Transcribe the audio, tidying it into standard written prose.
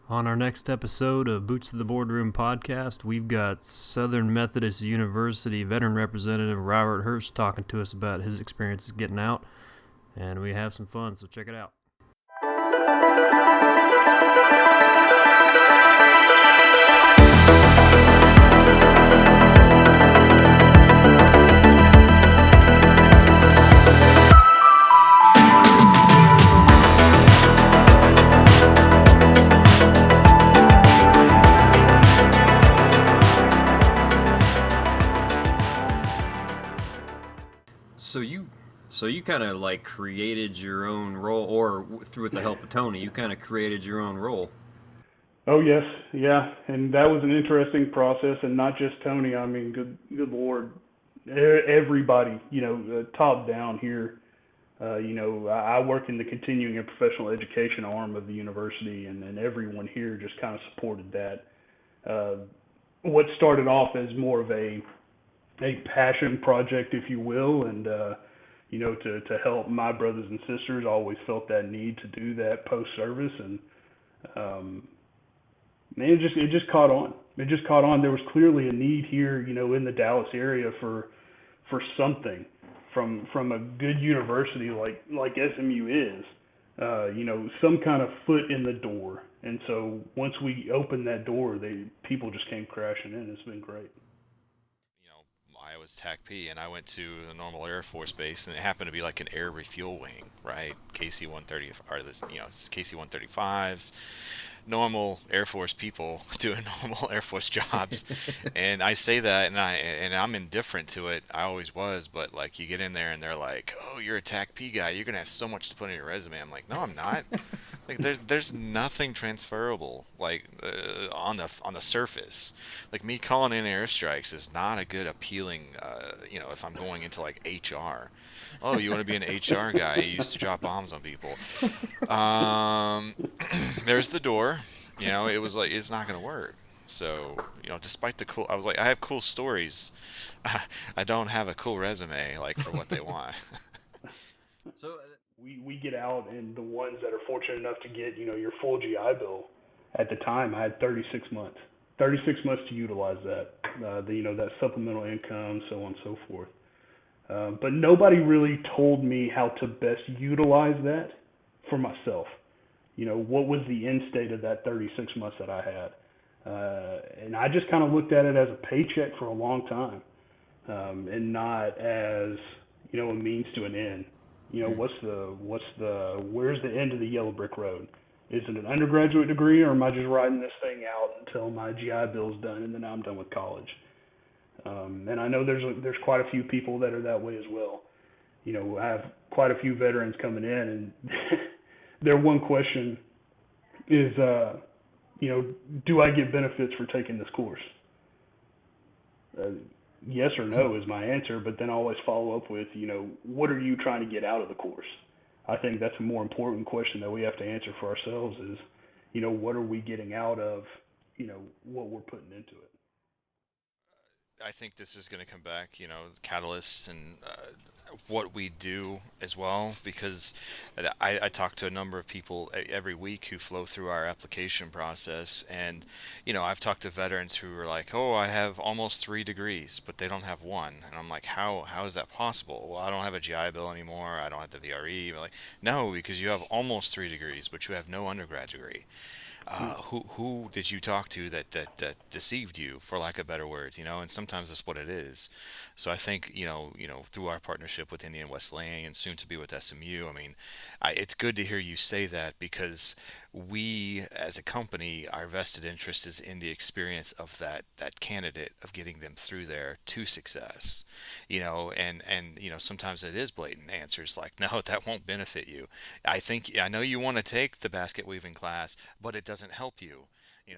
On our next episode of Boots to the Boardroom podcast, we've got Southern Methodist University veteran representative Robert Hurst talking to us about his experiences getting out, and we have some fun, so check it out. So you kind of like created your own role, or through with the help of Tony, you kind of created your own role. Oh yes, yeah, and that was an interesting process, and not just Tony. I mean, good Lord, everybody, top down here. I work in the continuing and professional education arm of the university, and everyone here just kind of supported that. Uh, what started off as more of a passion project, if you will, and to help my brothers and sisters. I always felt that need to do that post service, and um, man, it just caught on. It just caught on. There was clearly a need here, in the Dallas area for something from a good university like SMU is. Some kind of foot in the door. And so once we opened that door, people just came crashing in. It's been great. I was TAC P, and I went to a normal Air Force base, and it happened to be like an air refuel wing, right? KC-130, or this, it's KC-135s, normal Air Force people doing normal Air Force jobs. And I say that, and I'm indifferent to it. I always was, but like you get in there, and they're like, "Oh, you're a TAC P guy. You're gonna have so much to put in your resume." I'm like, "No, I'm not." Like there's nothing transferable like on the surface. Like me calling in airstrikes is not a good appealing. If I'm going into like HR. Oh, you want to be an HR guy? You used to drop bombs on people. There's the door. It was like it's not gonna work. So despite the cool, I was like, I have cool stories. I don't have a cool resume like for what they want. So We get out, and the ones that are fortunate enough to get, your full GI Bill, at the time I had 36 months. 36 months to utilize that, that supplemental income, so on and so forth. But nobody really told me how to best utilize that for myself. What was the end state of that 36 months that I had? And I just kind of looked at it as a paycheck for a long time, and not as, a means to an end. Where's the end of the yellow brick road? Is it an undergraduate degree, or am I just riding this thing out until my GI Bill's done and then I'm done with college? And I know there's quite a few people that are that way as well. I have quite a few veterans coming in, and their one question is, do I get benefits for taking this course? Yes or no is my answer, but then I always follow up with, what are you trying to get out of the course? I think that's a more important question that we have to answer for ourselves is, what are we getting out of, what we're putting into it? I think this is going to come back, catalysts and what we do as well, because I talk to a number of people every week who flow through our application process, and I've talked to veterans who are like, "Oh, I have almost 3 degrees, but they don't have one," and I'm like, "How is that possible?" "Well, I don't have a GI Bill anymore. I don't have the VRE." We're like, "No, because you have almost 3 degrees, but you have no undergrad degree." Who did you talk to that deceived you, for lack of better words, and sometimes that's what it is. So I think through our partnership with Indian Wesleyan and soon to be with SMU, I mean, it's good to hear you say that, because we as a company, our vested interest is in the experience of that candidate, of getting them through there to success. And sometimes it is blatant answers like, "No, that won't benefit you. I know you want to take the basket weaving class, but it doesn't help you." And